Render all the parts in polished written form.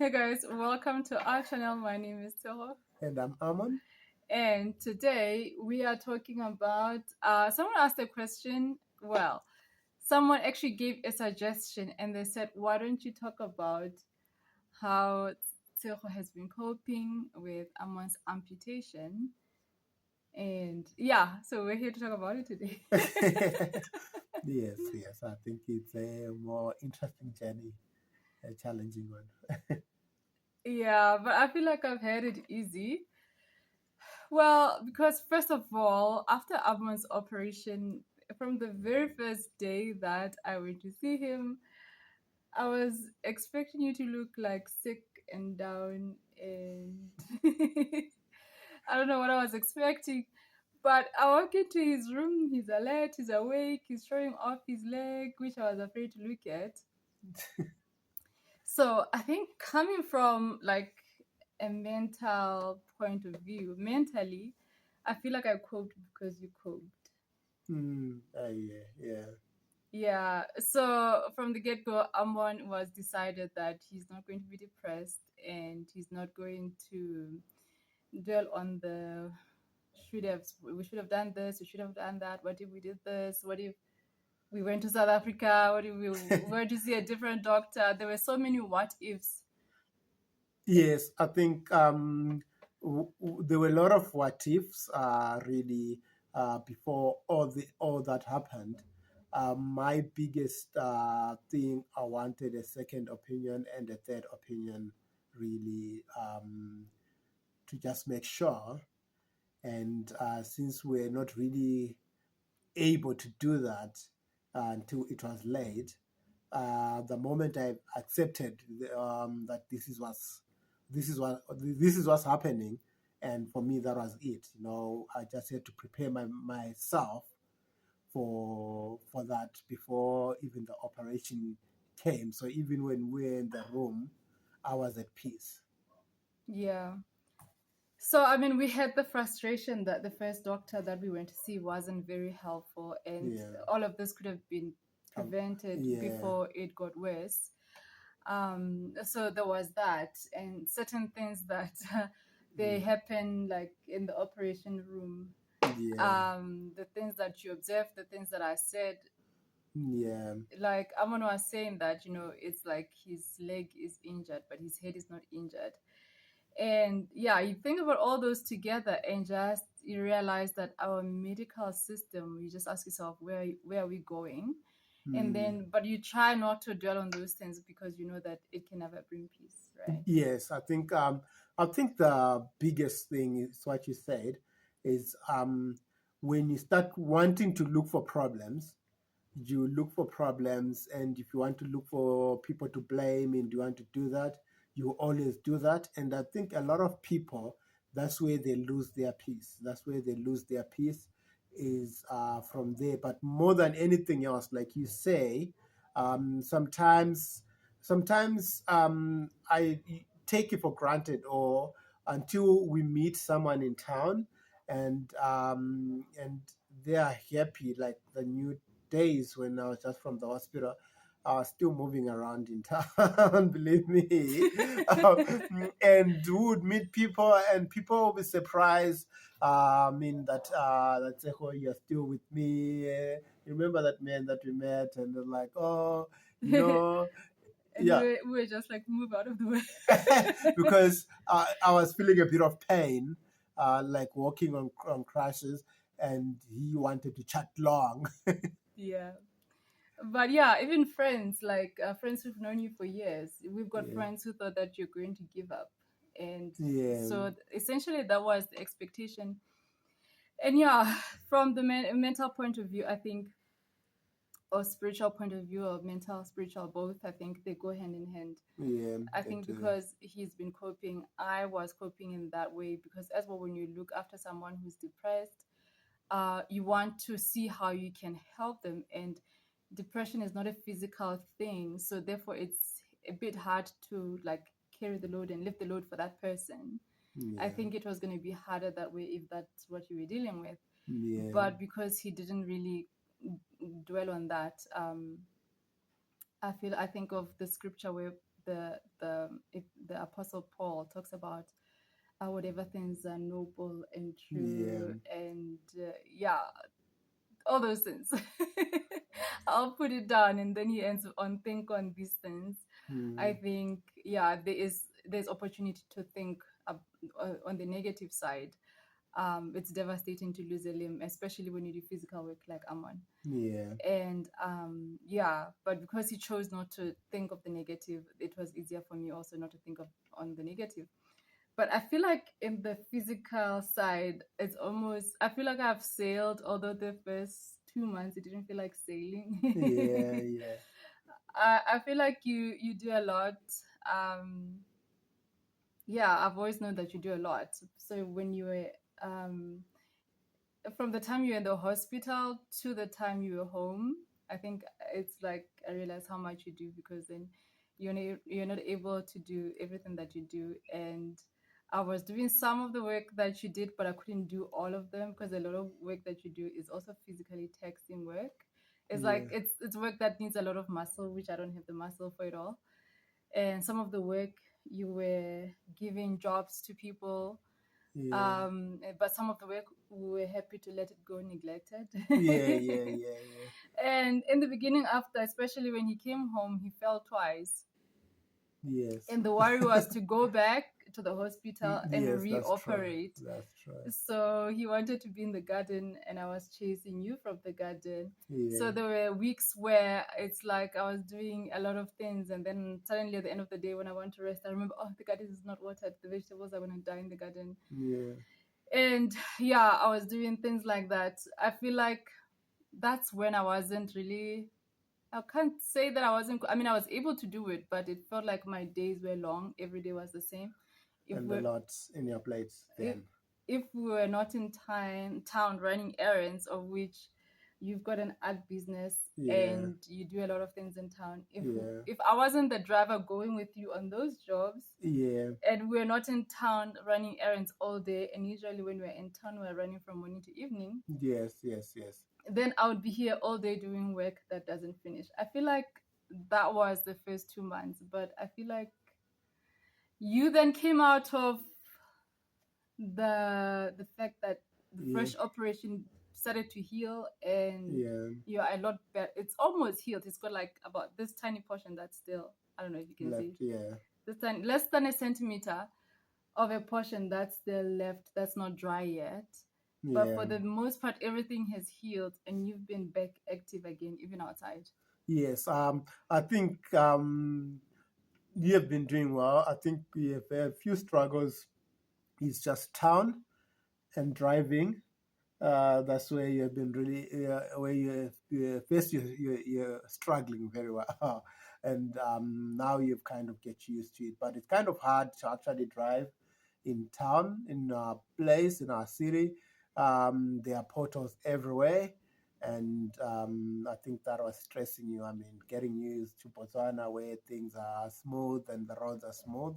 Hey guys, welcome to our channel. My name is Toho, And I'm Amon. and today we are talking about. Someone asked a question. Well, someone actually gave a suggestion, and they said, "Why don't you talk about how Tshego has been coping with Amon's amputation?" And yeah, so we're here to talk about it today. Yes. I think it's a more interesting journey, a challenging one. Yeah, but I feel like I've had it easy. Well, because first of all, after Amon's operation, from the very first day that I went to see him, I was expecting you to look like sick and down, and I don't know what I was expecting. But I walk into his room, he's alert, he's awake, he's showing off his leg, which I was afraid to look at. So I think coming from like a mental point of view, mentally, I feel like I coped because you coped. Yeah. Yeah. So from the get go, Amon was decided that he's not going to be depressed and he's not going to dwell on the should have we should have done this, we should have done that. What if we did this? What if we went to South Africa? What if we were to see a different doctor? There were so many what ifs. Yes, I think there were a lot of what ifs really before all that happened. My biggest thing, I wanted a second opinion and a third opinion, really, to just make sure. And since we're not really able to do that until it was late, the moment I accepted that this is what's happening, and for me that was it. I just had to prepare myself for that before even the operation came. So even when we were in the room, I was at peace. Yeah. So, I mean, we had the frustration that the first doctor that we went to see wasn't very helpful, and Yeah. all of this could have been prevented Yeah. before it got worse. So there was that, and certain things that they happen like in the operation room. Yeah. The things that you observed, the things that I said, Yeah. like Amon was saying that it's like his leg is injured, but his head is not injured. And yeah, you think about all those together and just you realize that our medical system, you just ask yourself, where are we going? And then, but you try not to dwell on those things because you know that it can never bring peace, right? Yes, I think the biggest thing is what you said is when you start wanting to look for problems, you look for problems, and if you want to look for people to blame and you want to do that, you always do that. And I think a lot of people, that's where they lose their peace. That's where they lose their peace is from there. But more than anything else, like you say, sometimes I take it for granted, or until we meet someone in town and they are happy, like the new days when I was just from the hospital. I was still moving around in town, believe me. And would meet people, and people will be surprised. That say, "Oh, you're still with me. You remember that man that we met?" And they're like, "Oh, you know." And Yeah. we were just like, move out of the way. Because I was feeling a bit of pain, like walking on crashes, and he wanted to chat long. Yeah. But yeah, even friends, like friends who've known you for years, we've got Yeah. friends who thought that you're going to give up. And Yeah. so essentially, that was the expectation. And yeah, from the mental point of view, I think, or spiritual point of view, or mental, spiritual, both, I think they go hand in hand. Yeah. I think because he's been coping, I was coping in that way because as well, when you look after someone who's depressed, you want to see how you can help them. And depression is not a physical thing. So therefore, it's a bit hard to like carry the load and lift the load for that person. I Yeah. think it was going to be harder that way if that's what you were dealing with. Yeah. But because he didn't really dwell on that, I think of the scripture where the Apostle Paul talks about whatever things are noble and Yeah. true and yeah, all those things. I'll put it down, and then he ends on think on these things. I Mm. think yeah, there's opportunity to think on the negative side. It's devastating to lose a limb, especially when you do physical work like Amon. Yeah. And yeah, but because he chose not to think of the negative, it was easier for me also not to think of on the negative. But I feel like in the physical side, it's almost, I feel like I've sailed, although the first 2 months it didn't feel like Yeah. sailing. Yeah. I feel like you do a lot. Um, yeah, I've always known that you do a lot. So when you were um, from the time you're in the hospital to the time you're home, I think it's like I realize how much you do, because then you're not able to do everything that you do. And I was doing some of the work that you did, but I couldn't do all of them because a lot of work that you do is also physically taxing work. It's like Yeah. it's work that needs a lot of muscle, which I don't have the muscle for it all. And some of the work you were giving jobs to people, Yeah. but some of the work we were happy to let it go neglected. Yeah. Yeah. Yeah. Yeah. And in the beginning, after, especially when he came home, he fell twice, Yes. and the worry was to go back to the hospital and Yes, that's true. reoperate. That's true. So he wanted to be in the garden, and I was chasing you from the garden. So Yeah. there were weeks where it's like I was doing a lot of things, and then suddenly at the end of the day, when I want to rest, I remember, oh, the garden is not watered. The vegetables are going to die in the garden. Yeah. And yeah, I was doing things like that. I feel like that's when I wasn't really, I can't say that I wasn't, I mean, I was able to do it, but it felt like my days were long. Every day was the same. If And a we're lot in your plates if then. if we were not in town running errands, of which you've got an art business Yeah. and you do a lot of things in town, Yeah. if I wasn't the driver going with you on those jobs, Yeah. and we're not in town running errands all day, and usually when we're in town we're running from morning to evening, Yes. Yes. Yes. then I would be here all day doing work that doesn't finish. I feel like that was the first 2 months, but I feel like you then came out of the fact that the Yeah. fresh operation started to heal, and Yeah. you're a lot better. It's almost healed. It's got like about this tiny portion that's still, I don't know if you can see, Left. Yeah. this tiny, less than a centimeter of a portion that's still left, that's not dry yet. But Yeah. for the most part, everything has healed, and you've been back active again, even outside. Yes. I think you have been doing well. I think we have a few struggles. It's just town and driving. That's where you have been really, where first you're struggling very well, and now you've kind of get used to it. But it's kind of hard to actually drive in town, in our place, in our city. There are potholes everywhere, and I think that was stressing you. I mean, getting used to Botswana where things are smooth and the roads are smooth.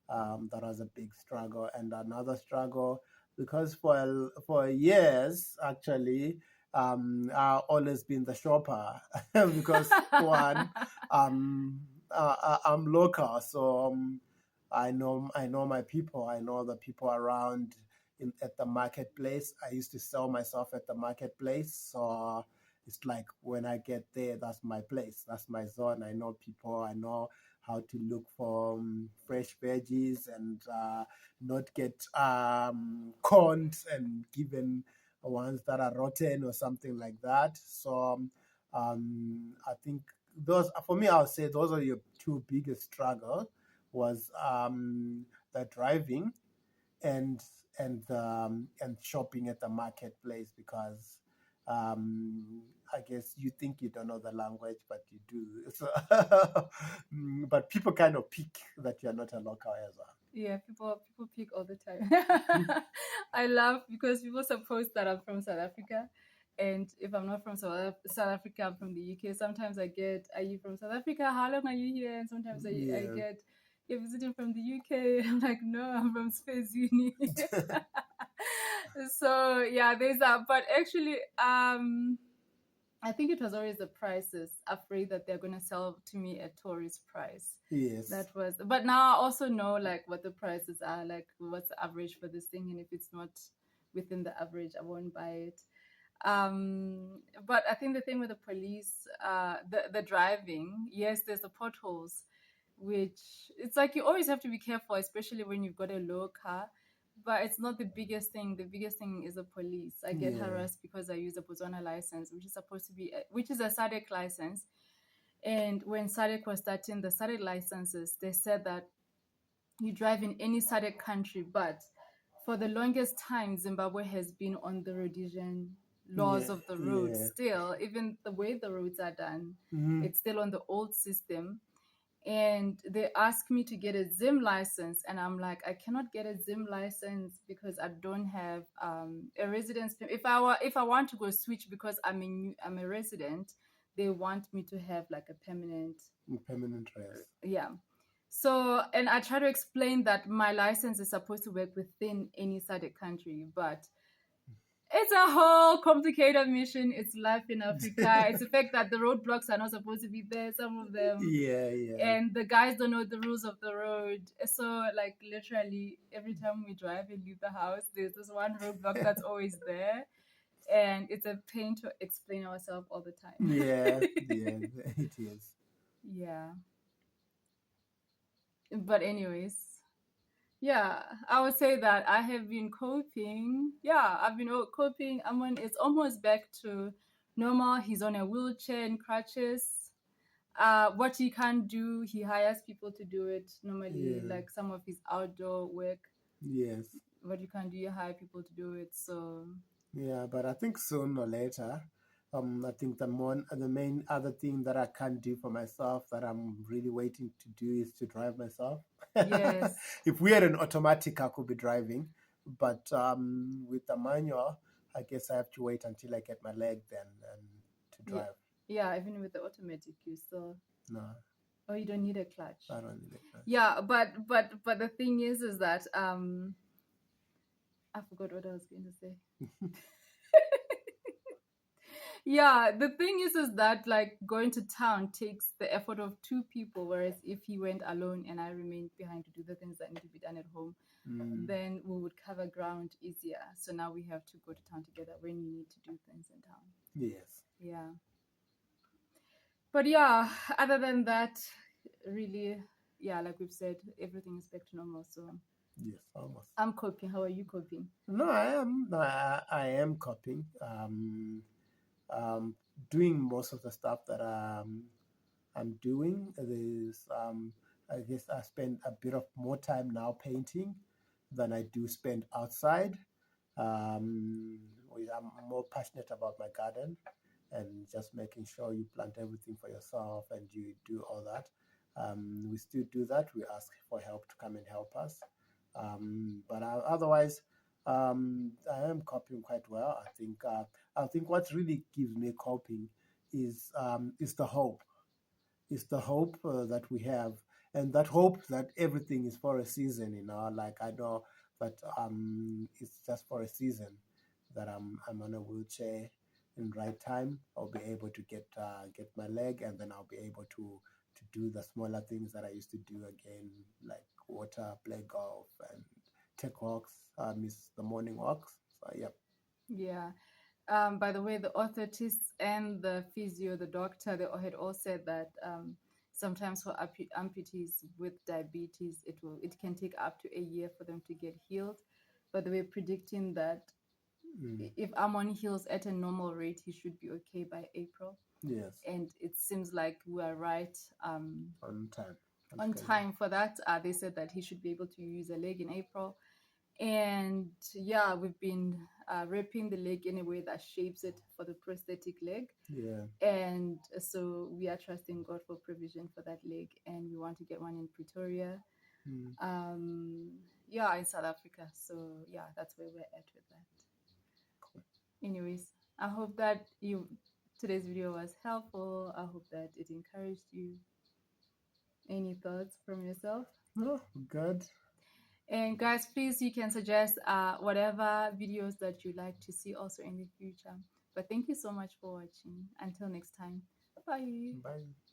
That was a big struggle, and another struggle because for years actually I've always been the shopper because one I'm local, so I know my people. I know the people around at the marketplace. I used to sell myself at the marketplace, so it's like when I get there, that's my place, that's my zone. I know people. I know how to look for fresh veggies and not get conned and given ones that are rotten or something like that. So I think those, for me, I would say those are your two biggest struggle was the driving and and shopping at the marketplace because I guess you think you don't know the language, but you do. So, but people kind of pick that you're not a local as well. Yeah, people pick all the time. I laugh because people suppose that I'm from South Africa, and if I'm not from South Africa, I'm from the UK. Sometimes I get, "Are you from South Africa? How long are you here?" And sometimes I Yeah. get, "You're visiting from the UK." I'm like, "No, I'm from Space Uni." So yeah, there's that. But actually, I think it was always the prices, afraid that they're going to sell to me at tourist price. Yes. That was, but now I also know like what the prices are, like what's the average for this thing, and if it's not within the average, I won't buy it. But I think the thing with the police, the driving, yes, there's the potholes, which it's like you always have to be careful, especially when you've got a low car. But it's not the biggest thing. The biggest thing is the police. I get Yeah. harassed because I use a Botswana license, which is supposed to be, which is a SADC license. And when SADC was starting the SADC licenses, they said that you drive in any SADC country, but for the longest time, Zimbabwe has been on the Rhodesian laws Yeah. of the road. Yeah. Still, even the way the roads are done, Mm-hmm. it's still on the old system. And they asked me to get a Zim license, and I'm like, I cannot get a Zim license because I don't have a residence. If I want to go switch because I'm a resident, they want me to have like a Permanent rest. yeah. So, and I try to explain that my license is supposed to work within any SADC country, but it's a whole complicated mission. It's life in Africa. It's the fact that the roadblocks are not supposed to be there, some of them, Yeah, yeah. and the guys don't know the rules of the road. So, like, literally, every time we drive and leave the house, there's this one roadblock that's always there. And it's a pain to explain ourselves all the time. Yeah, yeah, it is. Yeah. But, anyways, yeah, I would say that I have been coping. Yeah, I've been coping. Amon is almost back to normal. He's on a wheelchair and crutches. What he can't do, he hires people to do it normally, Yeah. like some of his outdoor work. Yes. What you can't do, you hire people to do it. So Yeah, but I think sooner or later, I think the main other thing that I can't do for myself that I'm really waiting to do is to drive myself. yes, If we had an automatic, I could be driving, but with the manual, I guess I have to wait until I get my leg then and to yeah, drive. yeah. Even with the automatic, you still, No, oh, you don't need a clutch. I don't need a clutch. Yeah, but the thing is that I forgot what I was going to say. Yeah, the thing is that like going to town takes the effort of two people, whereas if he went alone and I remained behind to do the things that need to be done at home, then we would cover ground easier. So now we have to go to town together when you need to do things in town. Yes. Yeah. But yeah, other than that, really, yeah, like we've said, everything is back to normal. So Yes, almost. I'm coping. How are you coping? No, I am. No, I am coping. Um, doing most of the stuff that I'm doing. There's, I guess I spend a bit of more time now painting than I do spend outside. Um, I'm more passionate about my garden and just making sure you plant everything for yourself and you do all that. We still do that. We ask for help to come and help us. But otherwise, I am coping quite well. I think what really gives me coping is the hope. Is the hope that we have, and that hope that everything is for a season. Like I know that it's just for a season that I'm on a wheelchair. In right time, I'll be able to get my leg, and then I'll be able to do the smaller things that I used to do again, like water, play golf, and take walks. Miss the morning walks. So yeah. Yeah. By the way, the orthotists and the physio, the doctor, they all had all said that sometimes for amputees with diabetes, it can take up to a year for them to get healed. But they were predicting that if Amon heals at a normal rate, he should be okay by April. Yes. And it seems like we are right On time. on time for that. They said that he should be able to use a leg in April. And yeah, we've been wrapping the leg in a way that shapes it for the prosthetic leg. Yeah. And so we are trusting God for provision for that leg, and we want to get one in Pretoria. Yeah, in South Africa. So yeah, that's where we're at with that. Cool. Anyways, I hope that today's video was helpful. I hope that it encouraged you. Any thoughts from yourself? No, good. And guys, please, you can suggest whatever videos that you like to see also in the future. But thank you so much for watching. Until next time, bye. Bye.